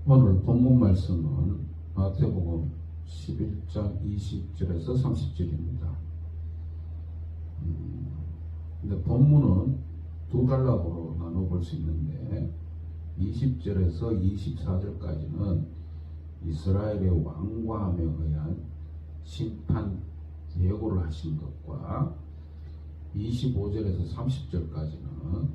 오늘 본문 말씀은 마태복음 11장 20절에서 30절입니다. 근데 본문은 두 단락으로 나눠볼 수 있는데 20절에서 24절까지는 이스라엘의 왕과함에 의한 심판 예고를 하신 것과 25절에서 30절까지는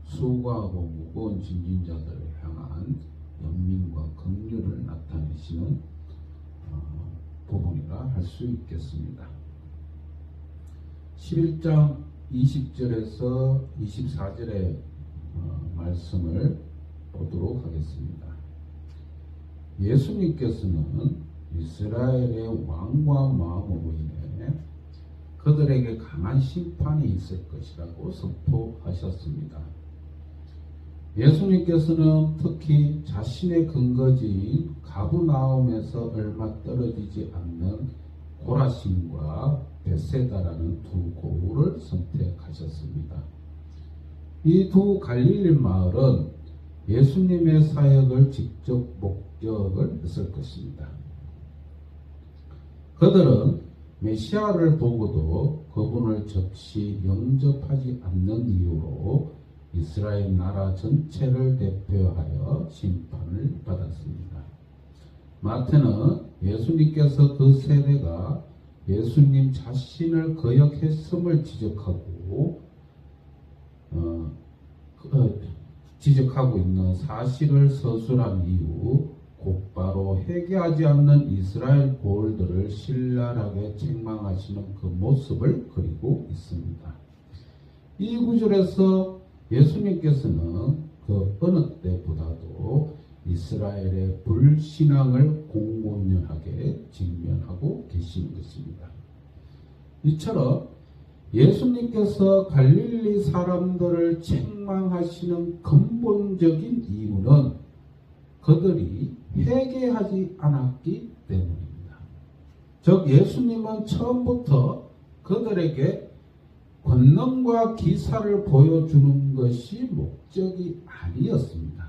수고하고 무거운 짐진 자들을 향한 연민과 긍휼을 나타내시는 부분이라 할 수 있겠습니다. 11장 20절에서 24절의 말씀을 보도록 하겠습니다. 예수님께서는 이스라엘의 왕과 마음으로 인해 그들에게 강한 심판이 있을 것이라고 선포하셨습니다. 예수님께서는 특히 자신의 근거지인 가브나움에서 얼마 떨어지지 않는 고라신과 벳세다라는 두 고을을 선택하셨습니다. 이 두 갈릴리 마을은 예수님의 사역을 직접 목격을 했을 것입니다. 그들은 메시아를 보고도 그분을 즉시 영접하지 않는 이유로 이스라엘 나라 전체를 대표하여 심판을 받았습니다. 마태는 예수님께서 그 세대가 예수님 자신을 거역했음을 지적하고 있는 사실을 서술한 이후 곧바로 회개하지 않는 이스라엘 고을들을 신랄하게 책망하시는 그 모습을 그리고 있습니다. 이 구절에서 예수님께서는 그 어느 때보다도 이스라엘의 불신앙을 공공연하게 직면하고 계신 것입니다. 이처럼 예수님께서 갈릴리 사람들을 책망하시는 근본적인 이유는 그들이 회개하지 않았기 때문입니다. 즉 예수님은 처음부터 그들에게 권능과 기사를 보여주는 것이 목적이 아니었습니다.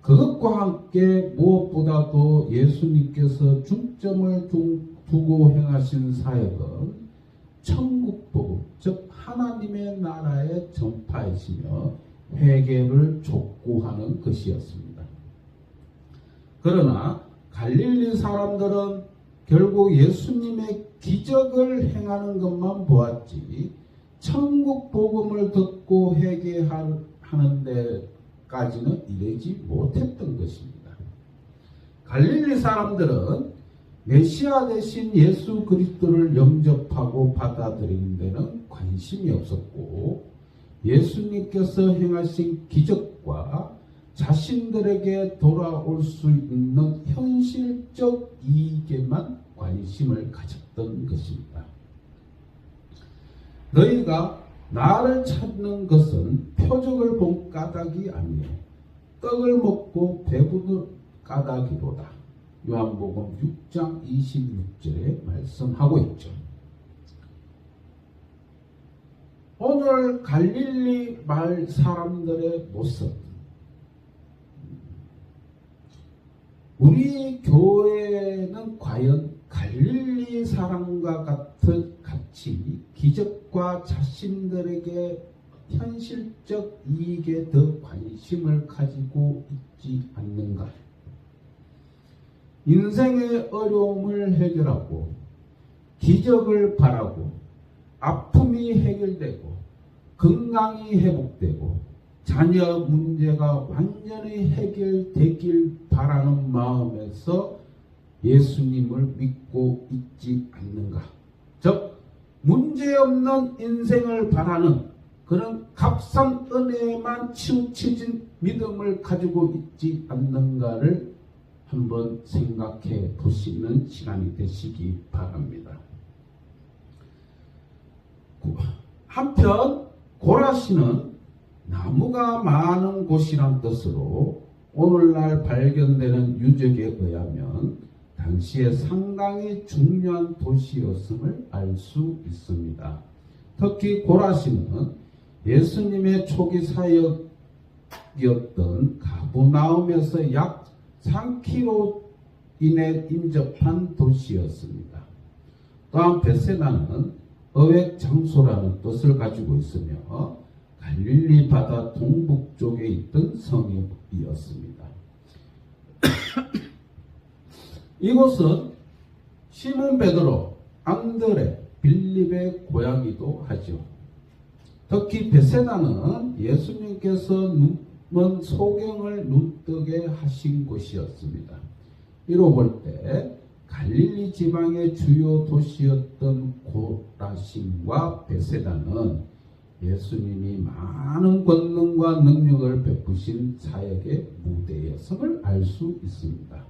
그것과 함께 무엇보다도 예수님께서 중점을 두고 행하신 사역은 천국복음, 즉 하나님의 나라의 전파이시며 회개를 촉구하는 것이었습니다. 그러나 갈릴리 사람들은 결국 예수님의 기적을 행하는 것만 보았지 천국 복음을 듣고 회개하는 데까지는 이르지 못했던 것입니다. 갈릴리 사람들은 메시아 대신 예수 그리스도를 영접하고 받아들이는 데는 관심이 없었고 예수님께서 행하신 기적과 자신들에게 돌아올 수 있는 현실적 이익에만 관심을 가졌던 것입니다. 너희가 나를 찾는 것은 표적을 본 까닭이 아니요 떡을 먹고 배부른 까닭이로다. 요한복음 6장 26절에 말씀하고 있죠. 오늘 갈릴리 마을 사람들의 모습, 우리 교회는 과연 갈릴리 사람과 같이 기적과 자신들에게 현실적 이익에 더 관심을 가지고 있지 않는가? 인생의 어려움을 해결하고 기적을 바라고 아픔이 해결되고 건강이 회복되고 자녀 문제가 완전히 해결되길 바라는 마음에서 예수님을 믿고 있지 않는가? 즉 문제없는 인생을 바라는 그런 값싼 은혜에만 치우쳐진 믿음을 가지고 있지 않는가를 한번 생각해 보시는 시간이 되시기 바랍니다. 한편 고라신은 나무가 많은 곳이란 뜻으로 오늘날 발견되는 유적에 의하면 당시에 상당히 중요한 도시였음을 알 수 있습니다. 특히 고라신은 예수님의 초기 사역이었던 가브나움에서 약 3km 이내 인접한 도시였습니다. 또한 베세다는 어획 장소라는 뜻을 가지고 있으며 갈릴리 바다 동북쪽에 있던 성이었습니다. 이곳은 시몬 베드로, 안드레, 빌립의 고향이기도 하죠. 특히 베세다는 예수님께서 눈먼 소경을 눈뜨게 하신 곳이었습니다. 이로 볼 때 갈릴리 지방의 주요 도시였던 고라신과 베세다는 예수님이 많은 권능과 능력을 베푸신 사역의 무대였음을 알 수 있습니다.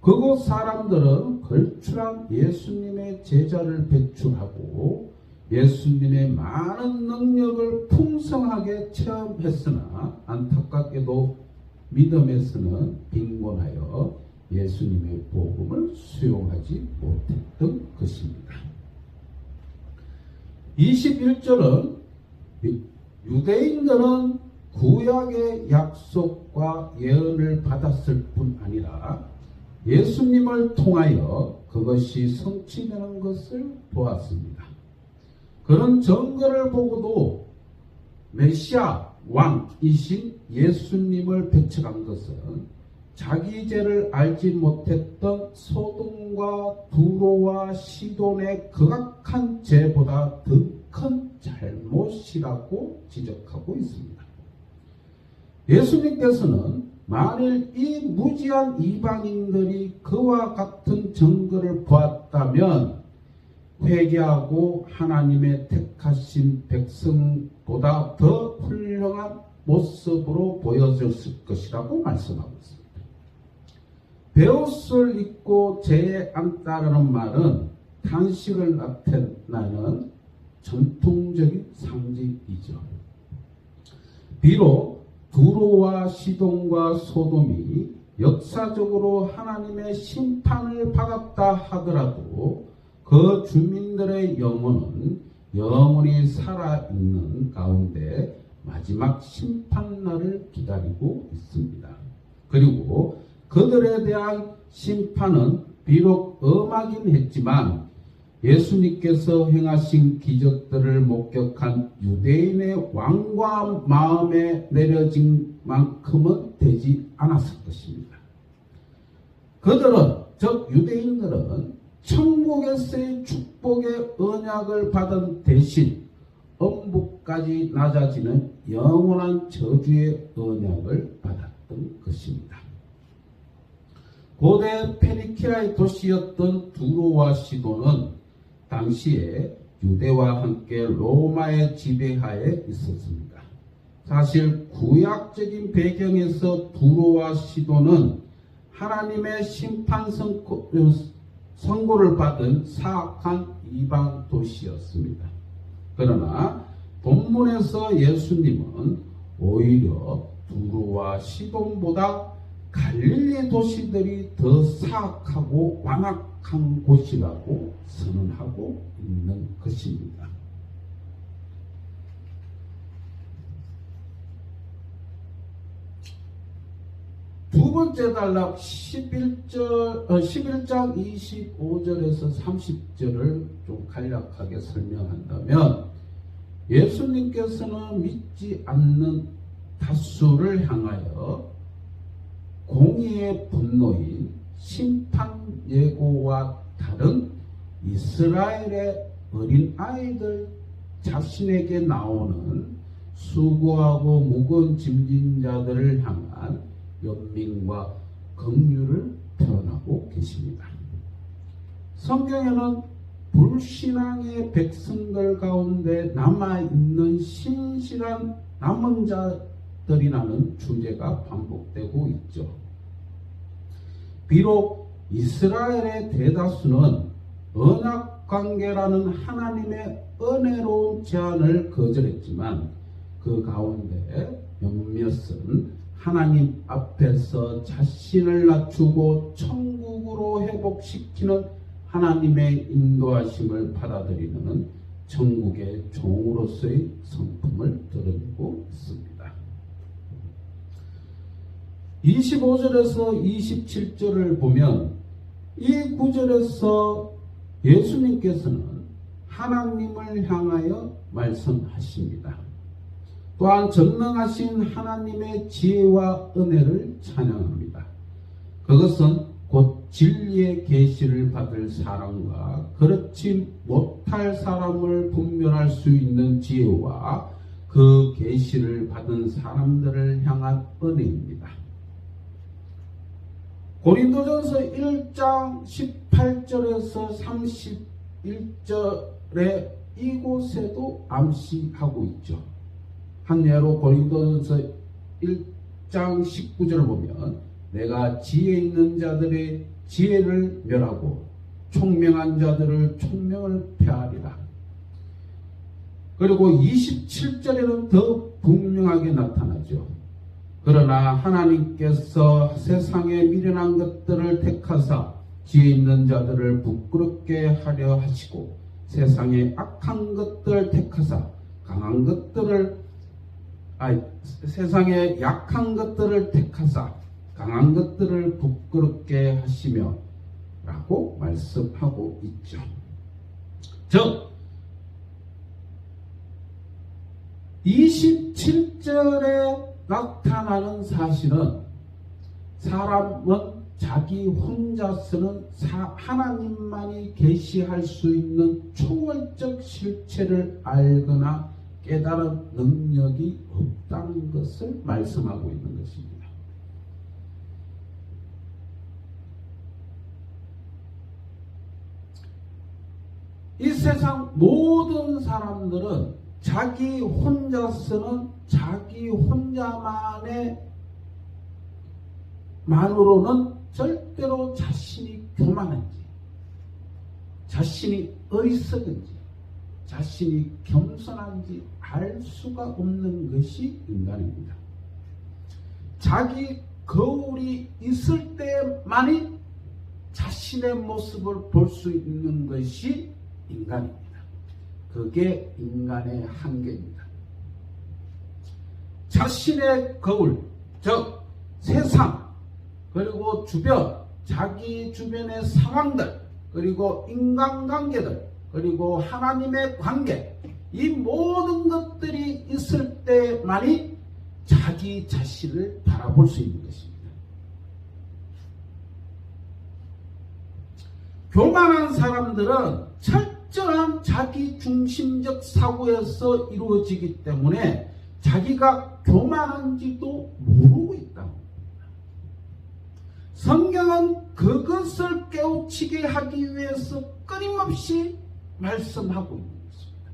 그곳 사람들은 걸출한 예수님의 제자를 배출하고 예수님의 많은 능력을 풍성하게 체험했으나 안타깝게도 믿음에서는 빈곤하여 예수님의 복음을 수용하지 못했던 것입니다. 21절은 유대인들은 구약의 약속과 예언을 받았을 뿐 아니라 예수님을 통하여 그것이 성취되는 것을 보았습니다. 그런 증거를 보고도 메시아 왕이신 예수님을 배척한 것은 자기 죄를 알지 못했던 소돔과 두로와 시돈의 극악한 죄보다 더 큰 잘못이라고 지적하고 있습니다. 예수님께서는 만일 이 무지한 이방인들이 그와 같은 증거를 보았다면 회개하고 하나님의 택하신 백성보다 더 훌륭한 모습으로 보여졌을 것이라고 말씀하고 있습니다. 베옷을 입고 죄에 안 따르는 말은 탄식을 나타내는 전통적인 상징이죠. 비록 두로와 시돈과 소돔이 역사적으로 하나님의 심판을 받았다 하더라도 그 주민들의 영혼은 영원히 살아있는 가운데 마지막 심판날을 기다리고 있습니다. 그리고 그들에 대한 심판은 비록 엄하긴 했지만 예수님께서 행하신 기적들을 목격한 유대인의 완고한 마음에 내려진 만큼은 되지 않았을 것입니다. 그들은, 즉 유대인들은 천국에서의 축복의 언약을 받은 대신 엄부까지 낮아지는 영원한 저주의 언약을 받았던 것입니다. 고대 페니키아의 도시였던 두로와 시돈은 당시에 유대와 함께 로마의 지배하에 있었습니다. 사실 구약적인 배경에서 두로와 시돈은 하나님의 심판 선고를 받은 사악한 이방 도시였습니다. 그러나 본문에서 예수님은 오히려 두로와 시돈보다 갈릴리 도시들이 더 사악하고 완악한 곳이라고 선언하고 있는 것입니다. 두 번째 단락 11장 25절에서 30절을 좀 간략하게 설명한다면 예수님께서는 믿지 않는 다수를 향하여 공의의 분노인 심판 예고와 다른 이스라엘의 어린 아이들 자신에게 나오는 수고하고 무거운 짐진 자들을 향한 연민과 긍휼을 표현하고 계십니다. 성경에는 불신앙의 백성들 가운데 남아있는 신실한 남은 자들이라는 주제가 반복되고 있죠. 비록 이스라엘의 대다수는 언약관계라는 하나님의 은혜로운 제안을 거절했지만 그 가운데 몇몇은 하나님 앞에서 자신을 낮추고 천국으로 회복시키는 하나님의 인도하심을 받아들이는 천국의 종으로서의 성품을 드러내고 있습니다. 25절에서 27절을 보면 이 구절에서 예수님께서는 하나님을 향하여 말씀하십니다. 또한 전능하신 하나님의 지혜와 은혜를 찬양합니다. 그것은 곧 진리의 계시를 받을 사람과 그렇지 못할 사람을 분별할 수 있는 지혜와 그 계시를 받은 사람들을 향한 은혜입니다. 고린도전서 1장 18절에서 31절에 이곳에도 암시하고 있죠. 한 예로 고린도전서 1장 19절을 보면 내가 지혜 있는 자들의 지혜를 멸하고 총명한 자들을 총명을 폐하리라. 그리고 27절에는 더 분명하게 나타나죠. 그러나 하나님께서 세상에 미련한 것들을 택하사 지혜 있는 자들을 부끄럽게 하려 하시고 세상에 악한 것들을 택하사 세상에 약한 것들을 택하사 강한 것들을 부끄럽게 하시며 라고 말씀하고 있죠. 즉 27절에 나타나는 사실은 사람은 자기 혼자서는 하나님만이 계시할 수 있는 초월적 실체를 알거나 깨달은 능력이 없다는 것을 말씀하고 있는 것입니다. 이 세상 모든 사람들은 자기 혼자서는 자기 혼자만으로는 절대로 자신이 교만한지, 자신이 어리석은지, 자신이 겸손한지 알 수가 없는 것이 인간입니다. 자기 거울이 있을 때만이 자신의 모습을 볼 수 있는 것이 인간입니다. 그게 인간의 한계입니다. 자신의 거울, 즉 세상, 그리고 주변, 자기 주변의 상황들, 그리고 인간관계들, 그리고 하나님의 관계, 이 모든 것들이 있을 때만이 자기 자신을 바라볼 수 있는 것입니다. 교만한 사람들은 철저한 자기 중심적 사고에서 이루어지기 때문에 자기가 교만한지도 모르고 있다고 합니다. 성경은 그것을 깨우치게 하기 위해서 끊임없이 말씀하고 있는 것입니다.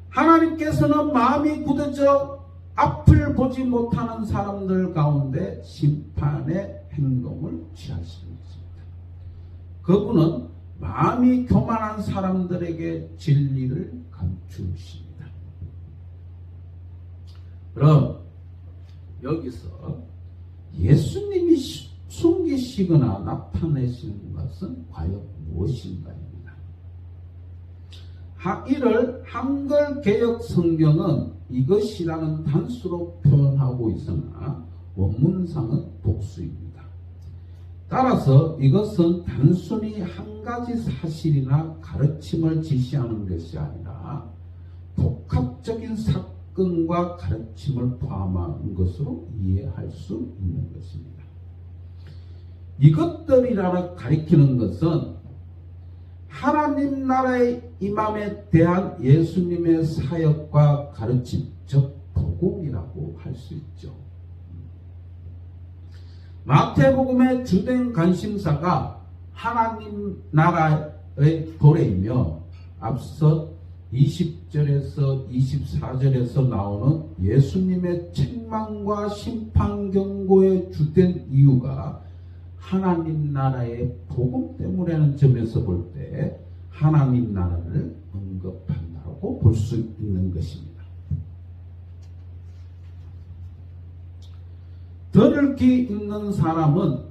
하나님께서는 마음이 굳어져 앞을 보지 못하는 사람들 가운데 심판의 행동을 취하시는 것입니다. 그분은 마음이 교만한 사람들에게 진리를 감추십니다. 그럼 여기서 예수님이 숨기시거나 나타내시는 것은 과연 무엇인가입니다. 이를 한글 개역 성경은 이것이라는 단수로 표현하고 있으나 원문상은 복수입니다. 따라서 이것은 단순히 한 가지 사실이나 가르침을 지시하는 것이 아니라 복합적인 사건과 가르침을 포함한 것으로 이해할 수 있는 것입니다. 이것들이라 가리키는 것은 하나님 나라의 임함에 대한 예수님의 사역과 가르침, 즉 복음이라고 할 수 있죠. 마태복음의 주된 관심사가 하나님 나라의 도래이며 앞서 20절에서 24절에서 나오는 예수님의 책망과 심판 경고의 주된 이유가 하나님 나라의 복음 때문이라는 점에서 볼 때 하나님 나라를 언급한다고 볼 수 있는 것입니다. 들을 귀 있는 사람은